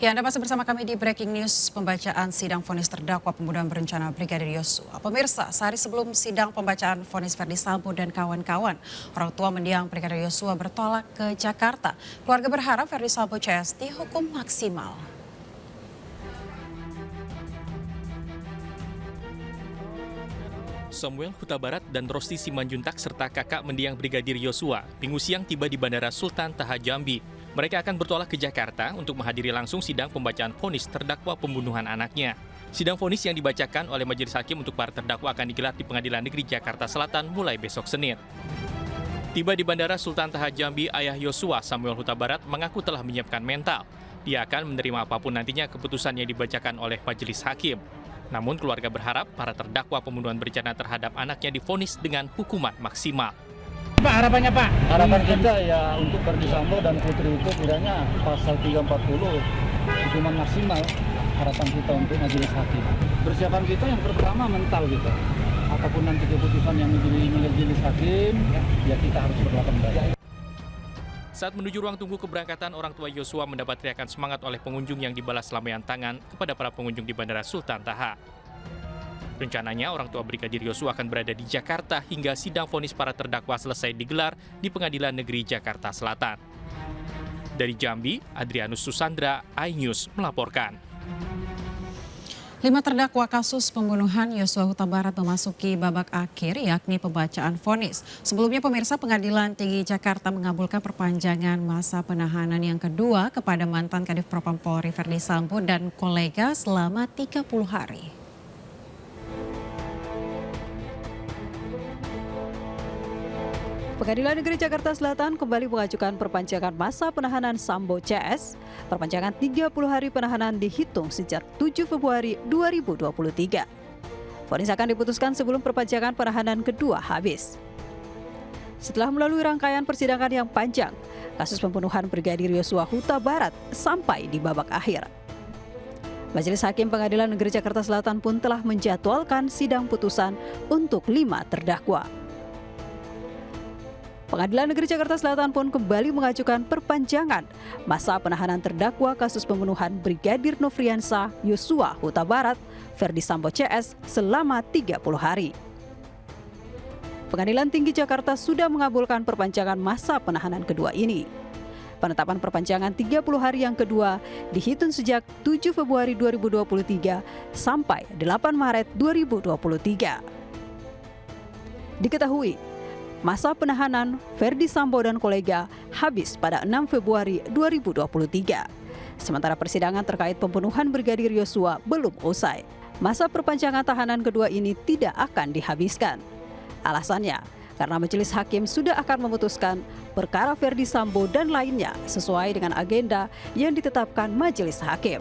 Ya, Anda masih bersama kami di Breaking News, pembacaan sidang vonis terdakwa pembunuhan berencana Brigadir Yosua. Pemirsa, sehari sebelum sidang pembacaan vonis Verdi Sambo dan kawan-kawan, orang tua mendiang Brigadir Yosua bertolak ke Jakarta. Keluarga berharap Verdi Sambo CS dihukum maksimal. Samuel Huta Barat dan Rosti Simanjuntak serta kakak mendiang Brigadir Yosua Minggu siang tiba di Bandara Sultan Taha Jambi. Mereka akan bertolak ke Jakarta untuk menghadiri langsung sidang pembacaan vonis terdakwa pembunuhan anaknya. Sidang vonis yang dibacakan oleh majelis hakim untuk para terdakwa akan digelar di Pengadilan Negeri Jakarta Selatan mulai besok Senin. Tiba di Bandara Sultan Taha Jambi, ayah Yosua, Samuel Huta Barat, mengaku telah menyiapkan mental. Dia akan menerima apapun nantinya keputusan yang dibacakan oleh majelis hakim. Namun keluarga berharap para terdakwa pembunuhan berencana terhadap anaknya divonis dengan hukuman maksimal. Pak, harapannya Pak? Harapan kita ya untuk Verdi Sambo dan Putri itu kiranya pasal 340 hukuman maksimal. Harapan kita untuk majelis hakim. Persiapan kita yang pertama mental kita. Apapun nanti keputusan yang menjadi majelis hakim, ya kita harus berlaku baik. Saat menuju ruang tunggu keberangkatan, orang tua Yosua mendapat teriakan semangat oleh pengunjung yang dibalas lambaian tangan kepada para pengunjung di Bandara Sultan Taha. Rencananya, orang tua Brigadir Yosua akan berada di Jakarta hingga sidang vonis para terdakwa selesai digelar di Pengadilan Negeri Jakarta Selatan. Dari Jambi, Adrianus Susandra, iNews melaporkan. 5 terdakwa kasus pembunuhan Yosua Huta Barat memasuki babak akhir, yakni pembacaan vonis. Sebelumnya, pemirsa, Pengadilan Tinggi Jakarta mengabulkan perpanjangan masa penahanan yang kedua kepada mantan Kadif Propam Polri Verdi Sambo dan kolega selama 30 hari. Pengadilan Negeri Jakarta Selatan kembali mengajukan perpanjangan masa penahanan Sambo CS. Perpanjangan 30 hari penahanan dihitung sejak 7 Februari 2023. Vonis akan diputuskan sebelum perpanjangan penahanan kedua habis. Setelah melalui rangkaian persidangan yang panjang, kasus pembunuhan Brigadir Yosua Huta Barat sampai di babak akhir. Majelis Hakim Pengadilan Negeri Jakarta Selatan pun telah menjadwalkan sidang putusan untuk 5 terdakwa. Pengadilan Negeri Jakarta Selatan pun kembali mengajukan perpanjangan masa penahanan terdakwa kasus pembunuhan Brigadir Nofriansah Yosua Huta Barat Verdi Sambo CS selama 30 hari. Pengadilan Tinggi Jakarta sudah mengabulkan perpanjangan masa penahanan kedua ini. Penetapan perpanjangan 30 hari yang kedua dihitung sejak 7 Februari 2023 sampai 8 Maret 2023. Diketahui, masa penahanan Verdi Sambo dan kolega habis pada 6 Februari 2023. Sementara persidangan terkait pembunuhan Brigadir Yosua belum usai. Masa perpanjangan tahanan kedua ini tidak akan dihabiskan. Alasannya, karena majelis hakim sudah akan memutuskan perkara Verdi Sambo dan lainnya sesuai dengan agenda yang ditetapkan majelis hakim.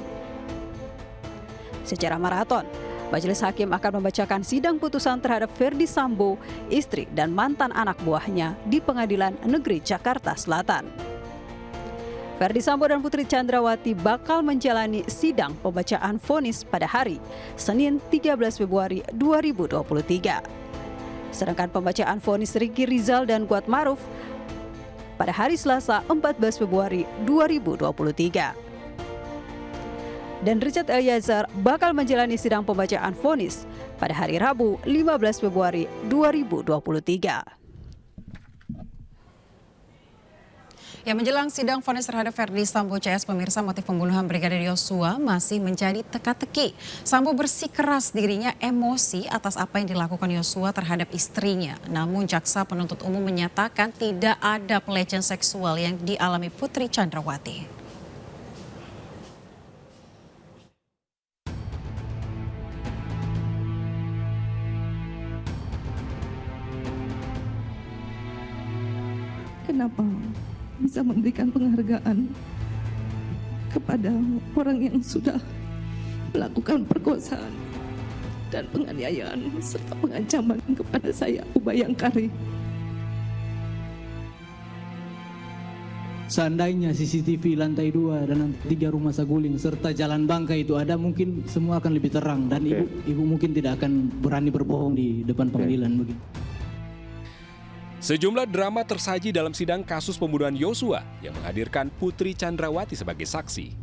Secara maraton, majelis hakim akan membacakan sidang putusan terhadap Verdi Sambo, istri dan mantan anak buahnya di Pengadilan Negeri Jakarta Selatan. Verdi Sambo dan Putri Chandrawati bakal menjalani sidang pembacaan vonis pada hari Senin 13 Februari 2023. Sedangkan pembacaan vonis Riki Rizal dan Kuat Maruf pada hari Selasa 14 Februari 2023. Dan Richard Eliezer bakal menjalani sidang pembacaan vonis pada hari Rabu 15 Februari 2023. Ya, menjelang sidang vonis terhadap Verdi Sambo CS, pemirsa, motif pembunuhan Brigadir Yosua masih menjadi teka-teki. Sambo bersikeras dirinya emosi atas apa yang dilakukan Yosua terhadap istrinya. Namun jaksa penuntut umum menyatakan tidak ada pelecehan seksual yang dialami Putri Chandrawati. Kenapa bisa memberikan penghargaan kepada orang yang sudah melakukan perkosaan dan penganiayaan serta pengancaman kepada saya, Ubayangkari. Seandainya CCTV lantai 2 dan lantai 3 rumah Saguling serta jalan Bangka itu ada, mungkin semua akan lebih terang dan ibu mungkin tidak akan berani berbohong di depan pengadilan begitu. Sejumlah drama tersaji dalam sidang kasus pembunuhan Yosua yang menghadirkan Putri Chandrawati sebagai saksi.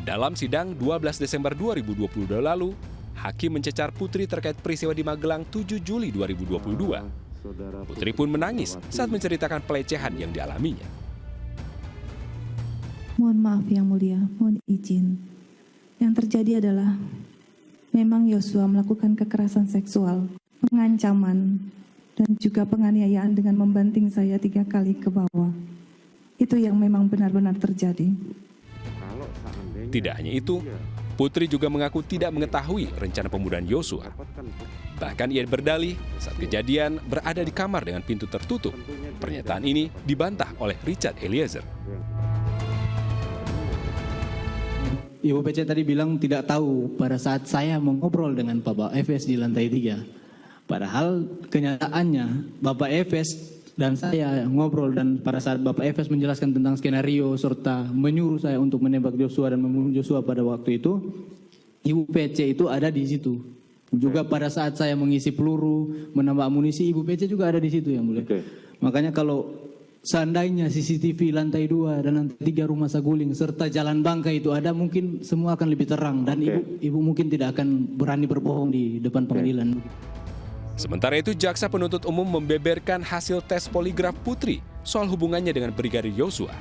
Dalam sidang 12 Desember 2022 lalu, Hakim mencecar Putri terkait peristiwa di Magelang 7 Juli 2022. Putri pun menangis saat menceritakan pelecehan yang dialaminya. Mohon maaf yang mulia, mohon izin. Yang terjadi adalah memang Yosua melakukan kekerasan seksual, pengancaman, dan juga penganiayaan dengan membanting saya 3 kali ke bawah. Itu yang memang benar-benar terjadi. Tidak hanya itu, Putri juga mengaku tidak mengetahui rencana pembunuhan Yosua. Bahkan ia berdalih saat kejadian berada di kamar dengan pintu tertutup. Pernyataan ini dibantah oleh Richard Eliezer. Ibu PC tadi bilang tidak tahu pada saat saya mengobrol dengan Bapak FS di lantai 3. Padahal kenyataannya Bapak FS dan saya ngobrol, dan pada saat Bapak FS menjelaskan tentang skenario serta menyuruh saya untuk menembak Joshua dan membunuh Joshua pada waktu itu, Ibu PC itu ada di situ. Juga pada saat saya mengisi peluru, menambah amunisi, Ibu PC juga ada di situ yang mulia. Makanya kalau seandainya CCTV lantai 2 dan lantai 3 rumah Saguling serta Jalan Bangka itu ada, mungkin semua akan lebih terang dan ibu mungkin tidak akan berani berbohong di depan pengadilan. Sementara itu, jaksa penuntut umum membeberkan hasil tes poligraf Putri soal hubungannya dengan Brigadir Yosua.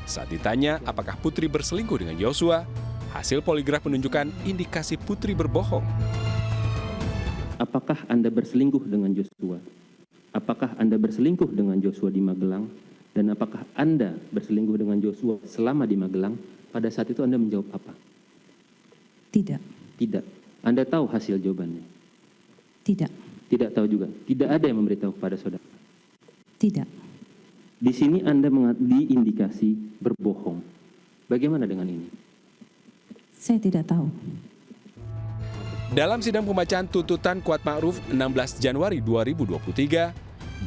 Saat ditanya apakah Putri berselingkuh dengan Yosua, hasil poligraf menunjukkan indikasi Putri berbohong. Apakah Anda berselingkuh dengan Joshua? Apakah Anda berselingkuh dengan Joshua di Magelang? Dan apakah Anda berselingkuh dengan Joshua selama di Magelang? Pada saat itu Anda menjawab apa? Tidak. Tidak. Anda tahu hasil jawabannya? Tidak. Tidak tahu juga. Tidak ada yang memberitahu kepada saudara. Tidak. Di sini Anda diindikasi berbohong. Bagaimana dengan ini? Saya tidak tahu. Dalam sidang pembacaan tuntutan Kuat Ma'ruf 16 Januari 2023,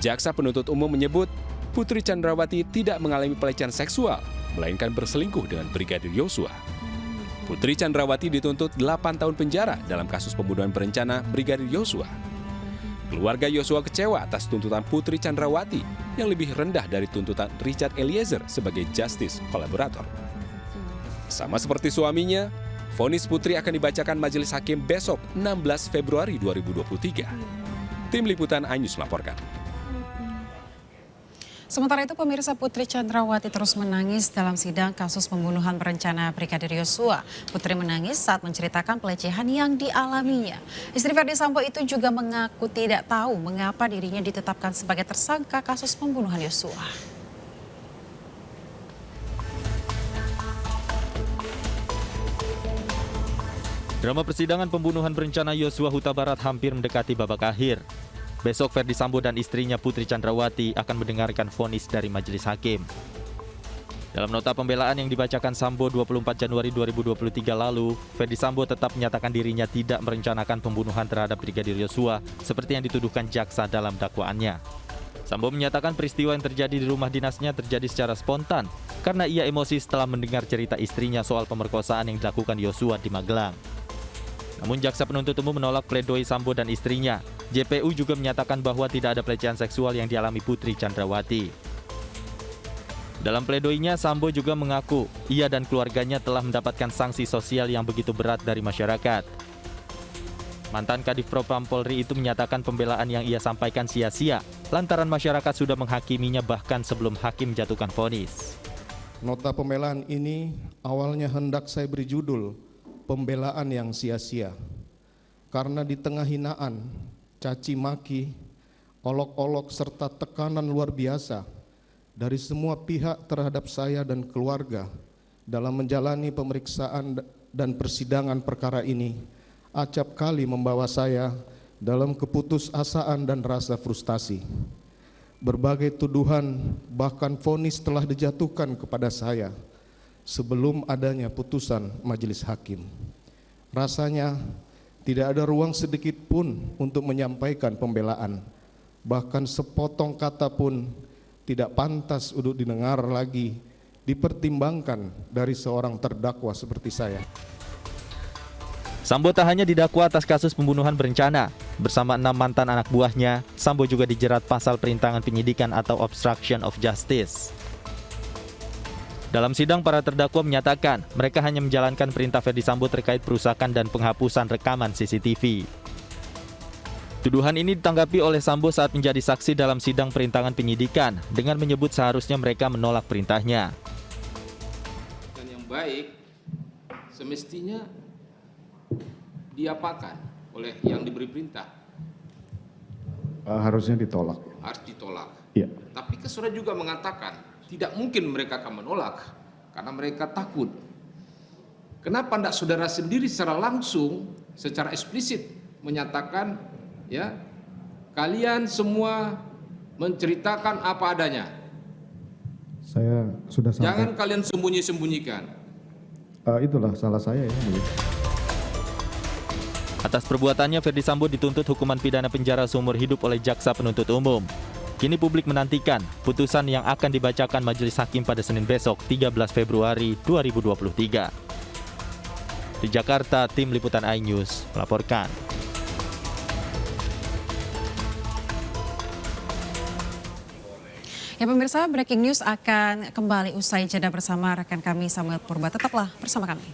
jaksa penuntut umum menyebut Putri Chandrawati tidak mengalami pelecehan seksual, melainkan berselingkuh dengan Brigadir Yosua. Putri Chandrawati dituntut 8 tahun penjara dalam kasus pembunuhan berencana Brigadir Yosua. Keluarga Yosua kecewa atas tuntutan Putri Chandrawati yang lebih rendah dari tuntutan Richard Eliezer sebagai justice kolaborator. Sama seperti suaminya, vonis Putri akan dibacakan majelis hakim besok 16 Februari 2023. Tim Liputan iNews melaporkan. Sementara itu, pemirsa, Putri Chandrawati terus menangis dalam sidang kasus pembunuhan berencana Brigadir Yosua. Putri menangis saat menceritakan pelecehan yang dialaminya. Istri Ferdi Sambo itu juga mengaku tidak tahu mengapa dirinya ditetapkan sebagai tersangka kasus pembunuhan Yosua. Drama persidangan pembunuhan berencana Yosua Huta Barat hampir mendekati babak akhir. Besok Ferdi Sambo dan istrinya Putri Chandrawati akan mendengarkan vonis dari majelis hakim. Dalam nota pembelaan yang dibacakan Sambo 24 Januari 2023 lalu, Ferdi Sambo tetap menyatakan dirinya tidak merencanakan pembunuhan terhadap Brigadir Yosua seperti yang dituduhkan jaksa dalam dakwaannya. Sambo menyatakan peristiwa yang terjadi di rumah dinasnya terjadi secara spontan karena ia emosi setelah mendengar cerita istrinya soal pemerkosaan yang dilakukan Yosua di Magelang. Namun jaksa penuntut umum menolak pledoi Sambo dan istrinya. JPU juga menyatakan bahwa tidak ada pelecehan seksual yang dialami Putri Chandrawati. Dalam pledoinya, Sambo juga mengaku ia dan keluarganya telah mendapatkan sanksi sosial yang begitu berat dari masyarakat. Mantan Kadif Propam Polri itu menyatakan pembelaan yang ia sampaikan sia-sia lantaran masyarakat sudah menghakiminya bahkan sebelum hakim jatuhkan vonis. Nota pembelaan ini awalnya hendak saya beri judul pembelaan yang sia-sia, karena di tengah hinaan, caci maki, olok-olok serta tekanan luar biasa dari semua pihak terhadap saya dan keluarga dalam menjalani pemeriksaan dan persidangan perkara ini, acap kali membawa saya dalam keputusasaan dan rasa frustasi. Berbagai tuduhan bahkan vonis telah dijatuhkan kepada saya sebelum adanya putusan majelis hakim. Rasanya tidak ada ruang sedikit pun untuk menyampaikan pembelaan. Bahkan sepotong kata pun tidak pantas untuk didengar lagi, dipertimbangkan dari seorang terdakwa seperti saya. Sambo tak hanya didakwa atas kasus pembunuhan berencana. Bersama 6 mantan anak buahnya, Sambo juga dijerat pasal perintangan penyidikan atau obstruction of justice. Dalam sidang, para terdakwa menyatakan mereka hanya menjalankan perintah Ferdi Sambo terkait perusakan dan penghapusan rekaman CCTV. Tuduhan ini ditanggapi oleh Sambo saat menjadi saksi dalam sidang perintangan penyidikan dengan menyebut seharusnya mereka menolak perintahnya. Yang baik semestinya diapakan oleh yang diberi perintah? Harusnya ditolak. Harus ditolak. Iya. Tapi surat juga mengatakan tidak mungkin mereka akan menolak karena mereka takut. Kenapa tidak saudara sendiri secara langsung, secara eksplisit menyatakan, ya, kalian semua menceritakan apa adanya. Saya sudah sampai. Jangan kalian sembunyi-sembunyikan. Itulah salah saya ya. Atas perbuatannya, Ferdi Sambo dituntut hukuman pidana penjara seumur hidup oleh jaksa penuntut umum. Kini publik menantikan putusan yang akan dibacakan Majelis Hakim pada Senin besok, 13 Februari 2023. Di Jakarta, tim Liputan iNews melaporkan. Ya pemirsa, breaking news akan kembali usai jeda bersama rekan kami Samuel Purba. Tetaplah bersama kami.